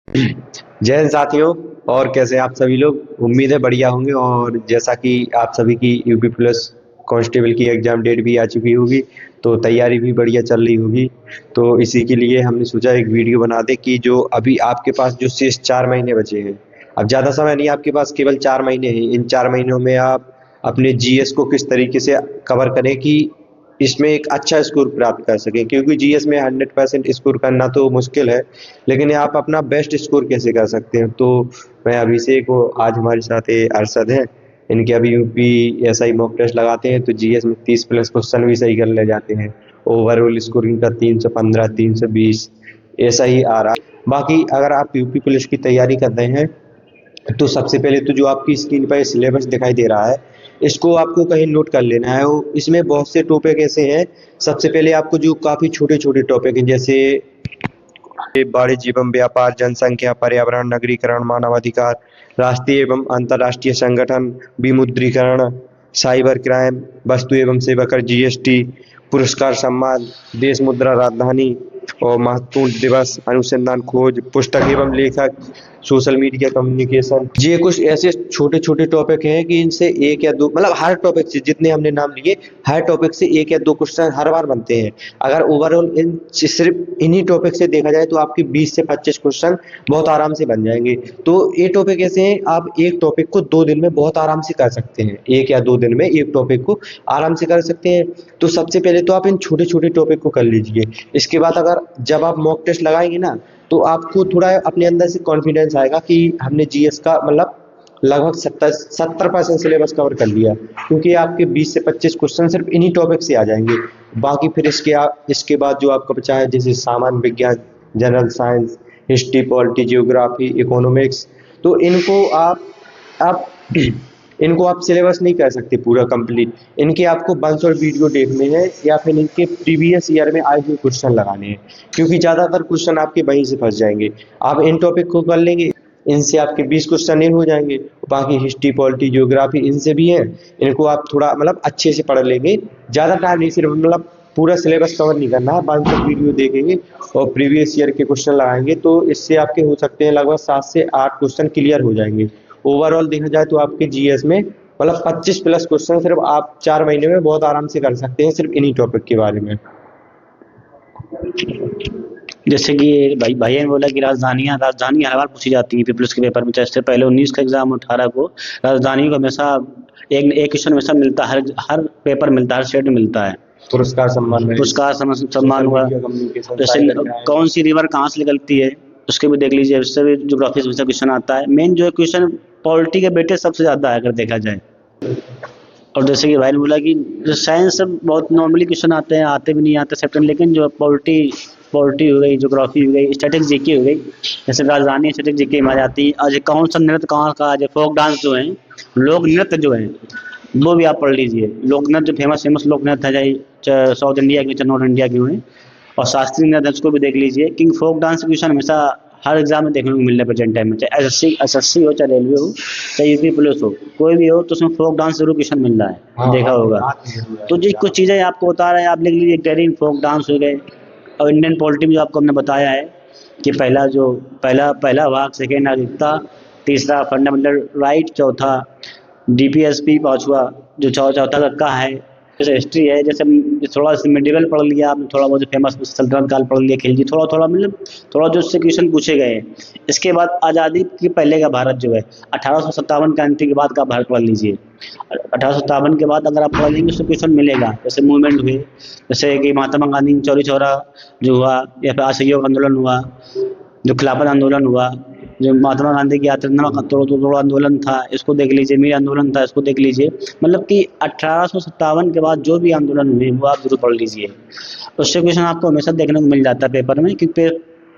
जय हिंद साथियों। और कैसे हैं आप सभी लोग? उम्मीद है बढ़िया होंगे। और जैसा कि आप सभी की यूपी पुलिस कांस्टेबल की एग्जाम डेट भी आ चुकी होगी, तो तैयारी भी बढ़िया चल रही होगी। तो इसी के लिए हमने सोचा एक वीडियो बना दे कि जो अभी आपके पास जो शेष 4 महीने बचे हैं, अब ज़्यादा समय नहीं, आपके पास केवल 4 महीने हैं। इन 4 महीनों में आप अपने जीएस को किस तरीके से कवर करें कि इसमें एक अच्छा स्कोर प्राप्त कर सकें, क्योंकि जीएस में 100% स्कोर करना तो मुश्किल है, लेकिन आप अपना बेस्ट स्कोर कैसे कर सकते हैं। तो मैं अभिषेक को, आज हमारे साथ ये अरशद हैं, इनके अभी यूपी एसआई मॉक टेस्ट लगाते हैं तो जीएस में 30+ क्वेश्चन भी सही कर ले जाते हैं। ओवरऑल स्कोर इनका 315 320 ऐसा ही आ रहा है। बाकी अगर आप यूपी पुलिस की तैयारी कर रहे हैं तो सबसे पहले तो जो आपकी स्क्रीन पर सिलेबस दिखाई दे रहा है, इसको आपको कहीं नोट कर लेना है। इसमें बहुत से टॉपिक ऐसे हैं। सबसे पहले आपको जो काफ़ी छोटे छोटे टॉपिक हैं, जैसे वाणिज्य एवं व्यापार, जनसंख्या, पर्यावरण, नगरीकरण, मानवाधिकार, राष्ट्रीय एवं अंतर्राष्ट्रीय संगठन, विमुद्रीकरण, साइबर क्राइम, वस्तु एवं सेवा कर, जीएसटी, पुरस्कार सम्मान, देश मुद्रा राजधानी और महत्वपूर्ण दिवस, अनुसंधान खोज, पुस्तक एवं लेखक, सोशल मीडिया कम्युनिकेशन, ये कुछ ऐसे छोटे छोटे टॉपिक हैं कि इनसे एक या दो, मतलब हर टॉपिक से जितने हमने नाम लिए, हर टॉपिक से एक या दो क्वेश्चन हर बार बनते हैं। अगर ओवरऑल इन सिर्फ इन्हीं टॉपिक से देखा जाए तो आपके 20 से 25 क्वेश्चन बहुत आराम से बन जाएंगे। तो ये टॉपिक ऐसे हैं, आप एक टॉपिक को 2 दिन में बहुत आराम से कर सकते हैं। 1 या 2 दिन में एक टॉपिक को आराम से कर सकते हैं। तो सबसे पहले तो आप इन छोटे छोटे टॉपिक को कर लीजिए। इसके बाद अगर जब आप मॉक टेस्ट लगाएंगे ना, तो आपको थोड़ा अपने अंदर से कॉन्फिडेंस आएगा कि हमने जीएस का मतलब लगभग 70% सिलेबस कवर कर लिया, क्योंकि आपके 20 से 25 क्वेश्चन सिर्फ इन्हीं टॉपिक से आ जाएंगे। बाकी फिर इसके बाद जो आपका बचा है, जैसे सामान्य विज्ञान, general science, history, polity, geography, economics, तो आप इनको आप सिलेबस नहीं कर सकते पूरा कंप्लीट। इनके आपको बंस और वीडियो देखने हैं या फिर इनके प्रीवियस ईयर में आए हुए क्वेश्चन लगाने हैं, क्योंकि ज़्यादातर क्वेश्चन आपके वहीं से फंस जाएंगे। आप इन टॉपिक को कर लेंगे, इनसे आपके 20 क्वेश्चन इन हो जाएंगे। बाकी हिस्ट्री, पॉलिटी, ज्योग्राफी इनसे भी हैं, इनको आप थोड़ा मतलब अच्छे से पढ़ लेंगे। ज़्यादा टाइम नहीं, सिर्फ मतलब पूरा सिलेबस कवर नहीं करना है, 5 वीडियो देखेंगे और प्रीवियस ईयर के क्वेश्चन लगाएंगे, तो इससे आपके हो सकते हैं लगभग 7 से 8 क्वेश्चन क्लियर हो जाएंगे। ओवरऑल देखा जाए तो आपके जीएस में मतलब 25+ क्वेश्चन सिर्फ आप 4 महीने में बहुत आराम से कर सकते हैं, सिर्फ इन्हीं टॉपिक के बारे में। जैसे कि भाई भैया ने बोला कि राजधानी हर बार पूछी जाती है पीपल्स के पेपर में। जैसे पहले 19 का एग्जाम 18 को राजधानी को हमेशा एक क्वेश्चन हमेशा मिलता है, हर पेपर मिलता है, हर स्टेट में मिलता है। पुरस्कार सम्मान हुआ। जैसे कौन सी रिवर कहाँ से निकलती है उसके भी देख लीजिए, उससे भी ज्योग्राफी से क्वेश्चन आता है। मेन जो क्वेश्चन पॉलिटी के बेटे सबसे ज्यादा है अगर देखा जाए। और जैसे कि भाई ने बोला कि जो साइंस से बहुत नॉर्मली क्वेश्चन आते हैं, आते भी नहीं आते सेप्टन, लेकिन जो पॉलिटी हो गई, ज्योग्राफी हो गई, स्टैटिक जीके हो गई, जैसे राजधानी स्टैटिक जीके में आ जाती है। आज कौन सा नृत्य कहाँ का, आज फोक डांस जो है, लोक नृत्य जो है, वो भी आप पढ़ लीजिए। लोक नृत्य फेमस लोक नृत्य है, चाहे साउथ इंडिया के, चाहे नॉर्थ इंडिया के हुए, और शास्त्रीय नृत्य उसको भी देख लीजिए। किंग फोक डांस क्वेश्चन हमेशा हर एग्जाम में देखने को मिल रहा है प्रेजेंट टाइम में, चाहे एसएससी हो, चाहे रेलवे हो, चाहे यूपी पुलिस हो, कोई भी हो, तो उसमें फोक डांस जरूर क्वेश्चन मिल रहा है, देखा होगा। तो जी कुछ चीज़ें आपको बता रहे हैं, आप लिख लीजिए। टेरिंग फोक डांस हो गए। और इंडियन पॉलिटी में जो आपको हमने बताया है कि पहला भाग, सेकेंड नागरिकता, तीसरा फंडामेंटल राइट, चौथा डीपीएसपी, पांचवा जो चौथा का है जैसे हिस्ट्री है, जैसे थोड़ा सा मिडिवल पढ़ लिया आपने, थोड़ा बहुत फेमस सल्तनत काल पढ़ लिया, खिलजी थोड़ा मतलब थोड़ा जो उससे क्वेश्चन पूछे गए हैं। इसके बाद आज़ादी के पहले का भारत जो है, 1857 क्रांति के बाद का भारत पढ़ लीजिए। 1857 के बाद अगर आप पढ़ लेंगे उससे क्वेश्चन मिलेगा। जैसे मूवमेंट हुए, जैसे कि महात्मा गांधी चौरी चौरा जो हुआ, या फिर असहयोग आंदोलन हुआ, जो खिलाफत आंदोलन हुआ, जो महात्मा गांधी की यात्रा का तोड़ो आंदोलन था, इसको देख लीजिए। मीर आंदोलन था, इसको देख लीजिए। मतलब कि 1857 के बाद जो भी आंदोलन हुए वो आप जरूर पढ़ लीजिए। उससे क्वेश्चन आपको हमेशा देखने को मिल जाता है पेपर में, क्योंकि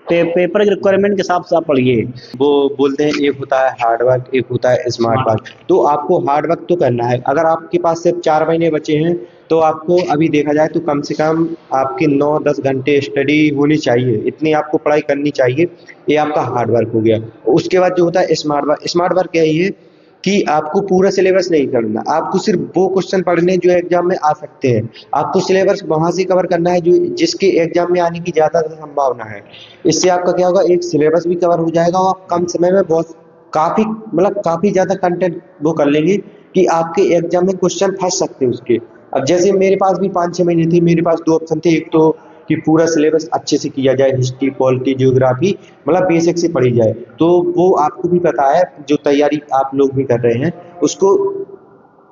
पेपर की रिक्वायरमेंट के हिसाब से आप पढ़िए। वो बोलते हैं एक होता है हार्ड वर्क, एक होता है स्मार्ट वर्क। तो आपको हार्ड वर्क तो करना है। अगर आपके पास सिर्फ 4 महीने बचे हैं तो आपको अभी देखा जाए तो कम से कम आपके 9-10 घंटे स्टडी होनी चाहिए, इतनी आपको पढ़ाई करनी चाहिए। ये आपका हार्ड वर्क हो गया। उसके बाद जो होता है स्मार्ट वर्क। स्मार्ट वर्क यही है कि आपको पूरा सिलेबस नहीं करना, आपको सिर्फ वो क्वेश्चन पढ़ने जो एग्जाम में आ सकते हैं। आपको सिलेबस वहां से कवर करना है जो जिसके एग्जाम में आने की ज्यादा संभावना है। इससे आपका क्या होगा, एक सिलेबस भी कवर हो जाएगा और आप कम समय में बहुत काफी मतलब काफी ज्यादा कंटेंट वो कर लेंगे कि आपके एग्जाम में क्वेश्चन फंस सकते हैं उसके। अब जैसे मेरे पास भी 5-6 महीने थे, मेरे पास दो ऑप्शन थे। एक तो कि पूरा सिलेबस अच्छे से किया जाए, हिस्ट्री, पॉलिटी, ज्योग्राफी मतलब बेसिक से पढ़ी जाए। तो वो आपको भी पता है, जो तैयारी आप लोग भी कर रहे हैं उसको,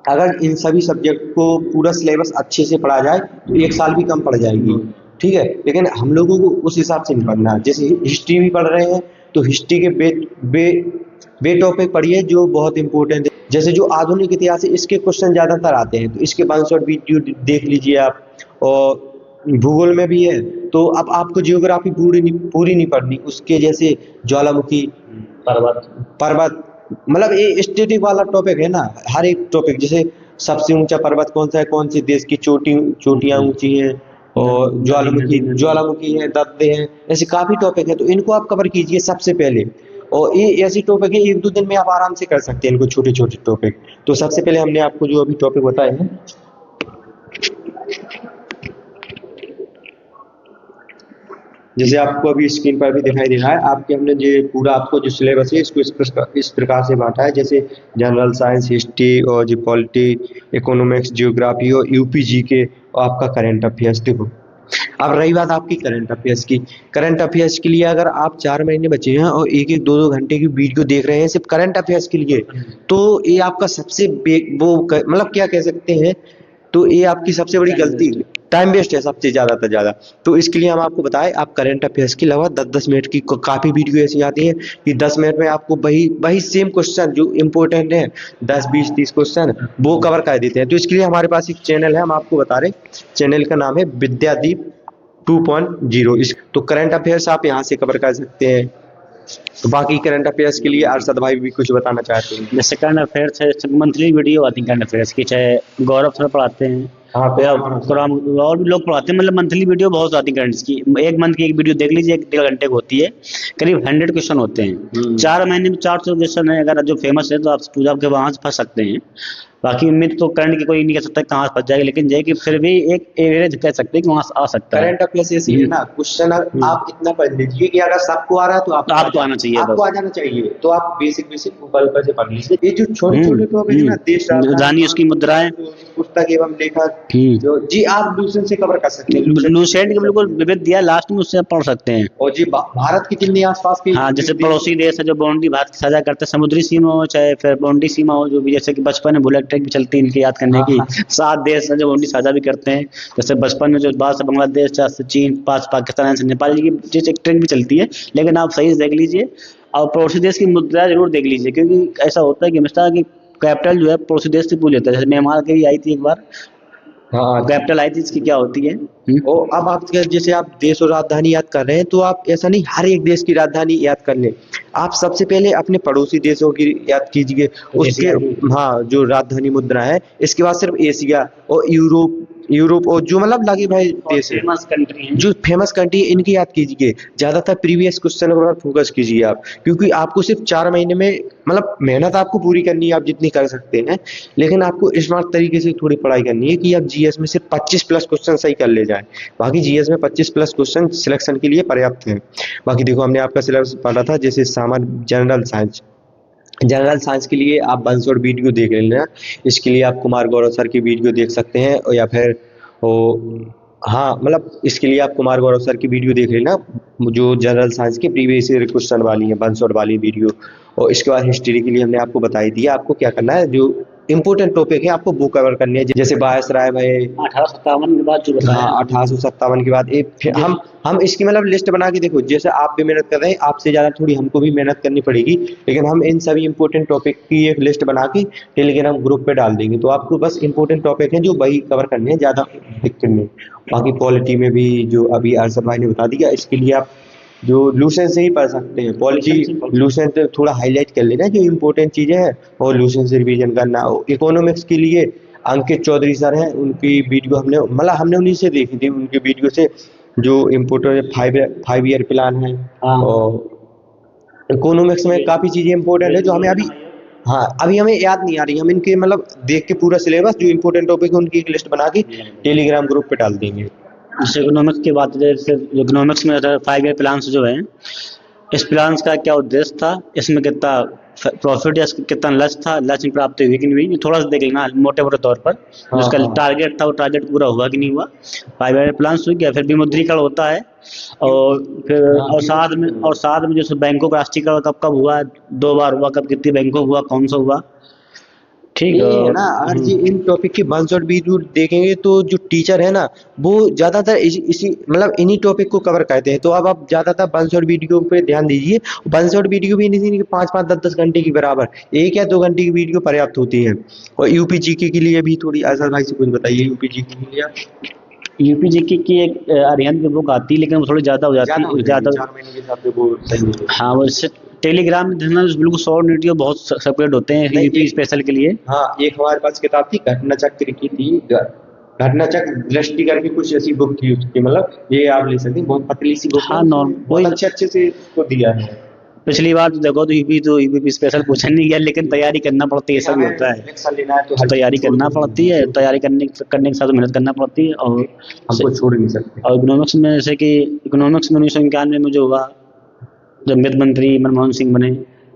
अगर इन सभी सब्जेक्ट को पूरा सिलेबस अच्छे से पढ़ा जाए तो 1 साल भी कम पड़ जाएगी, ठीक है। लेकिन हम लोगों को उस हिसाब से नहीं पढ़ना। जैसे हिस्ट्री भी पढ़ रहे हैं तो हिस्ट्री के बे टॉपिक पढ़िए जो बहुत इंपॉर्टेंट है। जैसे जो आधुनिक इतिहास है इसके क्वेश्चन ज्यादातर आते हैं, तो इसके 1 शॉट वीडियो देख लीजिए आप। और भूगोल में भी है, तो अब आपको जियोग्राफी पूरी नहीं पढ़नी, उसके जैसे ज्वालामुखी, पर्वत पर्वत मतलब ये स्टैटिक वाला टॉपिक है ना। हर एक टॉपिक, जैसे सबसे ऊंचा पर्वत कौन सा है, कौन से देश की चोटियां ऊंची हैं, और ज्वालामुखी है, दत्ते हैं, ऐसे काफी टॉपिक है। तो इनको आप कवर कीजिए सबसे पहले। और ये ऐसी टॉपिक है 1-2 दिन में आप आराम से कर सकते हैं इनको, छोटे छोटे टॉपिक। तो सबसे पहले हमने आपको जो अभी टॉपिक बताए हैं, जैसे आपको अभी स्क्रीन पर भी दिखाई दे रहा है, आपके हमने जो पूरा आपको जो सिलेबस है इसको इस प्रकार से बांटा है। जैसे जनरल साइंस, हिस्ट्री और जो पॉलिटी, इकोनॉमिक्स, जियोग्राफी और यूपी जीके और आपका करंट अफेयर्स। देखो अब रही बात आपकी करंट अफेयर्स की। करंट अफेयर्स के लिए अगर आप 4 महीने बचे हैं और 1-1, 2-2 घंटे की वीडियो देख रहे हैं सिर्फ करंट अफेयर्स के लिए, तो ये आपका सबसे मतलब क्या कह सकते हैं, तो ये आपकी सबसे बड़ी गलती, टाइम वेस्ट है सबसे ज्यादा से ज्यादा। तो इसके लिए हम आपको बताएं, आप करंट अफेयर्स की लगभग 10-10 मिनट की काफी वीडियो ऐसी आती है कि 10 मिनट में आपको वही सेम क्वेश्चन जो इंपॉर्टेंट है, 10-20-30 क्वेश्चन वो कवर कर देते हैं। तो इसके लिए हमारे पास एक चैनल है, हम आपको बता रहे हैं, चैनल का नाम है विद्यादीप 2.0। इस तो करंट अफेयर्स आप यहाँ से कवर कर सकते हैं। तो बाकी करंट अफेयर्स के लिए अरशद भाई भी कुछ बताना चाहते हैं। जैसे करंट अफेयर्स है, मंथली वीडियो आती है करंट अफेयर्स की, चाहे गौरव सर पढ़ाते हैं हाँ, या कुरान और भी लोग पढ़ाते हैं, मतलब मंथली वीडियो बहुत आती है करंट्स की। 1 मंथ की एक वीडियो देख लीजिए, 1-1.5 घंटे की होती है, करीब 100 क्वेश्चन होते हैं। 4 महीने में 400 क्वेश्चन है। अगर जो फेमस है तो आप पूजा के वहां से फंस सकते हैं। बाकी उम्मीद तो करंट की कोई नहीं कर सकता कहाँ फंस जाएगी, लेकिन ये कि फिर भी एक एवरेज कह सकते हैं कि वहां आ सकता है। करंट अफेयर्स ऐसी है ना, क्वेश्चन आप इतना पढ़ लीजिए कि अगर सबको आ रहा है तो आपको आना चाहिए, आपको आ जाना चाहिए। तो आप बेसिक ऊपर ऊपर से पढ़ लीजिए। ये जो छोटे छोटे टॉपिक है ना, देश राजधानी, उसकी मुद्राएं, पुस्तक एवं लेखक, जो जी आप लूसेंट से कवर कर सकते हैं। लूसेंट के बिल्कुल विविध दिया लास्ट में, उससे आप पढ़ सकते हैं। और जी भारत की जितनी आसपास की, हाँ, जैसे पड़ोसी देश है जो बाउंड्री भारत की साझा करते हैं, समुद्री सीमा हो चाहे फिर बाउंड्री सीमा हो, जो भी जैसे कि बचपन में बुलेट ट्रेन भी चलती है इनकी याद करने की। 7 देश है जो बाउंड्री साझा भी करते हैं, जैसे बचपन में जो बाद से बांग्लादेश, चाहे से चीन, पाकिस्तान से नेपाल की जैसे एक ट्रेन भी चलती है। लेकिन आप सही से देख लीजिए और पड़ोसी देश की मुद्रा जरूर देख लीजिए, क्योंकि ऐसा होता है कि हमेशा की कैपिटल जो है पड़ोसी देश से पूछ लेता है। जैसे म्यांमार के भी आई थी एक बार, हाँ कैपिटल आई थी इसकी क्या होती है। और अब आप जैसे आप देश और राजधानी याद कर रहे हैं, तो आप ऐसा नहीं हर एक देश की राजधानी याद कर लें। आप सबसे पहले अपने पड़ोसी देशों की याद कीजिए, उसके हाँ जो राजधानी मुद्रा है। इसके बाद सिर्फ एशिया और यूरोप और जो मतलब लगे भाई देश है, फेमस कंट्री है, जो फेमस कंट्री, इनकी याद कीजिए। ज्यादातर प्रीवियस क्वेश्चन पर फोकस कीजिए आप, क्योंकि आपको सिर्फ 4 महीने में मतलब मेहनत आपको पूरी करनी है, आप जितनी कर सकते हैं। लेकिन आपको स्मार्ट तरीके से थोड़ी पढ़ाई करनी है कि आप जीएस में सिर्फ 25+ क्वेश्चन सही कर ले जाए। बाकी जीएस में 25+ क्वेश्चन सिलेक्शन के लिए पर्याप्त है। बाकी देखो हमने आपका सिलेबस पढ़ा था, जैसे जनरल साइंस के लिए आप 1 शॉट वीडियो देख लेना। इसके लिए आप कुमार गौरव सर की वीडियो देख सकते हैं, और या फिर हाँ मतलब इसके लिए आप कुमार गौरव सर की वीडियो देख लेना, जो जनरल साइंस के प्रीवियस ईयर क्वेश्चन वाली है, 1 शॉट वाली वीडियो। और इसके बाद हिस्ट्री के लिए हमने आपको बताई दिया आपको क्या करना है, जो इंपॉर्टेंट टॉपिक है आपको वो कवर करनी है। जैसे वायसराय भाई 1857 के बाद जो बताया, हाँ 1857 के बाद हम इसकी मतलब लिस्ट बना के, देखो जैसे आप भी मेहनत कर रहे हैं, आपसे ज्यादा थोड़ी हमको भी मेहनत करनी पड़ेगी। लेकिन हम इन सभी इंपॉर्टेंट टॉपिक की एक लिस्ट बना के टेलीग्राम ग्रुप पे डाल देंगे। तो आपको बस इंपॉर्टेंट टॉपिक है जो वही कवर करने हैं, ज्यादा दिक्कत नहीं। बाकी पॉलिटी में भी जो अभी अरशद भाई ने बता दिया, इसके लिए आप जो लूसेंट से ही पढ़ सकते हैं। पॉलिटी लूसेंट थोड़ा हाईलाइट कर लेना जो इंपॉर्टेंट चीजें हैं, और लूसेंट से रिवीजन करना। इकोनॉमिक्स के लिए अंकित चौधरी सर हैं, उनकी वीडियो हमने उन्हीं से देखी थी, उनकी वीडियो से जो इम्पोर्टेंट 5 ईयर प्लान है। और इकोनॉमिक्स में काफी चीजें इंपॉर्टेंट है जो हमें अभी हाँ, अभी हमें याद नहीं आ रही, हम इनके मतलब देख के पूरा सिलेबस जो इम्पोर्टेंट टॉपिक है उनकी एक लिस्ट बना के टेलीग्राम ग्रुप पे डाल देंगे। जैसे इकोनॉमिक्स की बात करें, जैसे इकोनॉमिक्स में 5 ईयर प्लान्स जो है, इस प्लान्स का क्या उद्देश्य था, इसमें कितना प्रॉफिट या कितना लक्ष्य था, लक्ष्य में प्राप्ति हुई कि नहीं हुई, थोड़ा सा देख लेना मोटे मोटे तौर पर। हाँ, जिसका हाँ। टारगेट था वो टारगेट पूरा हुआ कि नहीं हुआ। 5 ईयर प्लान्स हुई गया, फिर विमुद्रीकरण होता है, और फिर और साथ में जैसे बैंकों का राष्ट्रीयकरण कब कब हुआ, 2 बार हुआ, कब कितनी बैंकों हुआ, कौन सा हुआ, ठीक ये है ना, अगर जी इन टॉपिक के वन शॉट वीडियो देखेंगे तो जो टीचर है ना वो ज्यादातर इसी मतलब इन्हीं टॉपिक को कवर करते हैं, तो अब आप ज्यादातर वन शॉट वीडियो पे ध्यान दीजिए। वन शॉट वीडियो भी नहीं कि 5-5 10-10 घंटे की बराबर, 1 या 2 घंटे की वीडियो पर्याप्त होती है। और यूपी जीके के लिए भी थोड़ी आजाद भाई से कुछ बताइए, यूपी जीके के लिए यूपीजीके की एक अरिहंत की बुक आती है, लेकिन वो थोड़ी ज़्यादा हो जाती है, ज़्यादा। 4 महीने के हिसाब से वो सही नहीं है। हाँ, वो इससे टेलीग्राम में देखना, बिल्कुल शॉर्ट वीडियो बहुत सेपरेट होते हैं नहीं, यूपी एक स्पेशल के लिए। हाँ, एक हमारे पास किताब थी घटना चक्र की थी, घटना चक्र दृष्टि करके कुछ ऐसी बुक थी उसकी, मतलब ये आप ले सकते हैं, बहुत पतली सी बुक है, हाँ, नॉर्म बहुत वही। अच्छे से इसको दिया है। पिछली बार तो देखो तो यूपी स्पेशल पूछा नहीं गया, लेकिन तैयारी करना पड़ती है, सब होता है। नेक्स्ट साल लेना है तो तो हर तैयारी चीज़ छोड़ करना के पड़ती है, तैयारी करने के साथ मेहनत करना पड़ती है। हमको छोड़ नहीं सकते। और इकोनॉमिक्स में, जैसे कि इकोनॉमिक्स में 1991 में जो हुआ, जब वित्त मंत्री मनमोहन सिंह बने,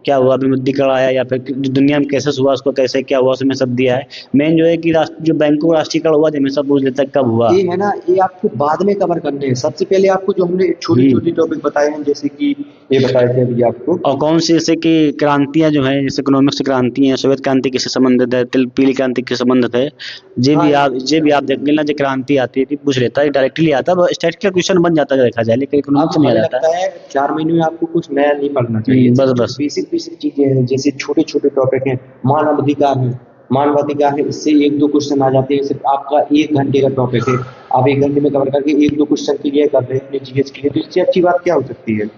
क्या हुआ, विमुद्रीकरण आया, या फिर जो दुनिया में कैसे हुआ, उसको कैसे क्या हुआ, उसमें सब दिया है। मेन जो है कि जो बैंकों का राष्ट्रीयकरण हुआ, हमेशा पूछ लेता है कब हुआ। ये है ना, ये आपको बाद में कवर करने हैं, सबसे पहले आपको जो हमने छोटी छोटी टॉपिक बताए हैं, जैसे कि ये बताए थे अभी आपको। और कौन सी, जैसे कि क्रांतियां जो है, जैसे इकोनॉमिक्स की क्रांति है, श्वेत क्रांति किससे संबंधित है, पीली क्रांति किससे संबंधित है, ये भी आप देख लेना। जो क्रांति आती थी पूछ लेता है, डायरेक्टली आता है, स्टेट का क्वेश्चन बन जाता है देखा जाए, लेकिन इकोनॉमिक्स में आ हमें जाता लगता है 4 महीने में आपको कुछ नया नहीं पढ़ना चाहिए। बस बेसिक बेसिक चीजें हैं, जैसे छोटे छोटे टॉपिक हैं, मानव अधिकार है, मानव अधिकार है, इससे 1-2 क्वेश्चन आ जाते हैं। सिर्फ आपका 1 घंटे का टॉपिक है, आप 1 घंटे में कवर करके 1-2 क्वेश्चन क्लियर कर रहे हैं अपने जीएस के लिए, तो इससे अच्छी बात क्या हो सकती है।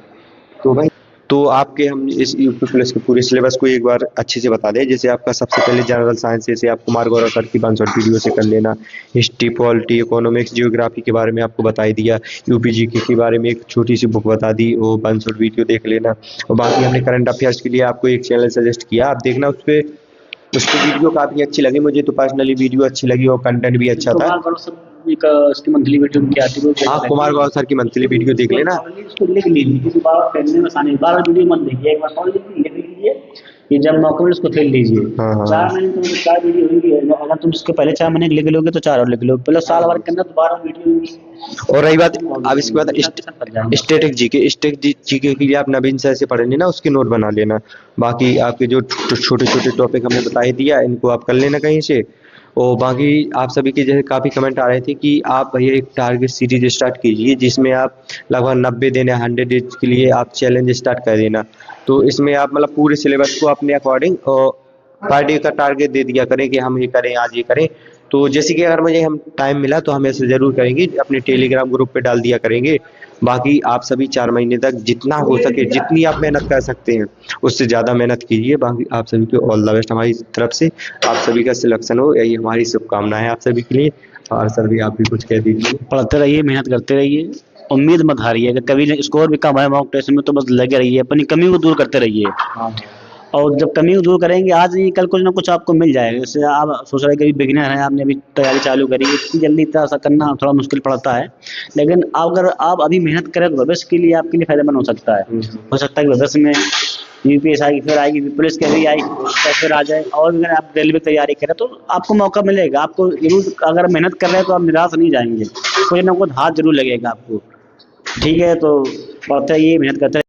तो भाई, तो आपके हम इस यूपी प्लस के पूरे सिलेबस को एक बार अच्छे से बता दें। जैसे आपका सबसे पहले जनरल साइंस, जैसे आप कुमार गौरव सर की 5 शॉर्ट वीडियो से कर लेना। हिस्ट्री, पॉलिटी, इकोनॉमिक्स, जियोग्राफी के बारे में आपको बता ही दिया। यूपी जीके के बारे में एक छोटी सी बुक बता दी, वो 5 शॉर्ट वीडियो देख लेना। और बाकी हमने करंट अफेयर्स के लिए आपको एक चैनल सजेस्ट किया, आप देखना उस पर, उसकी वीडियो काफ़ी अच्छी लगी मुझे, तो पर्सनली वीडियो अच्छी लगी और कंटेंट भी अच्छा था। इसकी मंथली वीडियो क्या आती है, आप कुमार गौरव सर की मंथली वीडियो देख लेना। उसको लिख लीजिए, किसी बार पढ़ने में आसानी, बार वीडियो मत देखिए, एक बार पढ़ लीजिए, लिख लीजिए, ये जब मौका मिले उसको फिर लीजिए। हाँ, हाँ। 4 महीने तुम 4 वीडियो होंगी, अगर तुम उसके पहले 4 महीने लिख लोगे तो 4 और लिख लो, पहले साल भर के अंदर दोबारा वीडियो होंगी। और रही बात, अब इसके बाद स्टैटिक जीके के लिए आप नवीन सर से पढ़ेंगे ना, उसके नोट बना लेना। बाकी आपके जो छोटे छोटे टॉपिक हमने बता ही दिया, इनको आप कर लेना कहीं से। और बाकी आप सभी के जैसे काफ़ी कमेंट आ रहे थे कि आप भैया एक टारगेट सीरीज स्टार्ट कीजिए, जिसमें आप लगभग 90 दिन या 100 डेज के लिए आप चैलेंज स्टार्ट कर देना। तो इसमें आप मतलब पूरे सिलेबस को अपने अकॉर्डिंग पर डे का टारगेट दे दिया करें कि हम ये करें, आज ये करें। तो जैसे कि अगर मुझे हम टाइम मिला तो हम ऐसे ज़रूर करेंगे, अपने टेलीग्राम ग्रुप पे डाल दिया करेंगे। बाकी आप सभी 4 महीने तक जितना हो सके, जितनी आप मेहनत कर सकते हैं उससे ज़्यादा मेहनत कीजिए। बाकी आप सभी को ऑल द बेस्ट हमारी तरफ से, आप सभी का सिलेक्शन हो, यही हमारी शुभकामनाएं हैं आप सभी के लिए। और सर भी आप भी कुछ कह दीजिए। पढ़ते रहिए, मेहनत करते रहिए, उम्मीद मत हारिए। अगर कभी स्कोर भी कम है मॉक टेस्ट में तो बस लगे रहिए, अपनी कमी को दूर करते रहिए। और जब कमी को दूर करेंगे, आज नहीं कल कुछ ना कुछ आपको मिल जाएगा। जैसे आप सोच रहे हैं कि बिगिनर हैं, आपने अभी तैयारी चालू करी, इतनी जल्दी इतना सा करना थोड़ा मुश्किल पड़ता है, लेकिन अगर आप अभी मेहनत करें तो भविष्य के लिए आपके लिए फायदेमंद हो सकता है। हो सकता है कि भविष्य में यूपीएस आएगी, फिर आएगी, पुलिस की भी आई तो फिर आ जाए, और अगर आप रेलवे की तैयारी करें तो आपको मौका मिलेगा। आपको जरूर, अगर मेहनत कर रहे हैं तो आप निराश नहीं जाएंगे, कुछ ना कुछ हाथ जरूर लगेगा आपको। ठीक है, तो पढ़ते रहिए, मेहनत करते रहिए।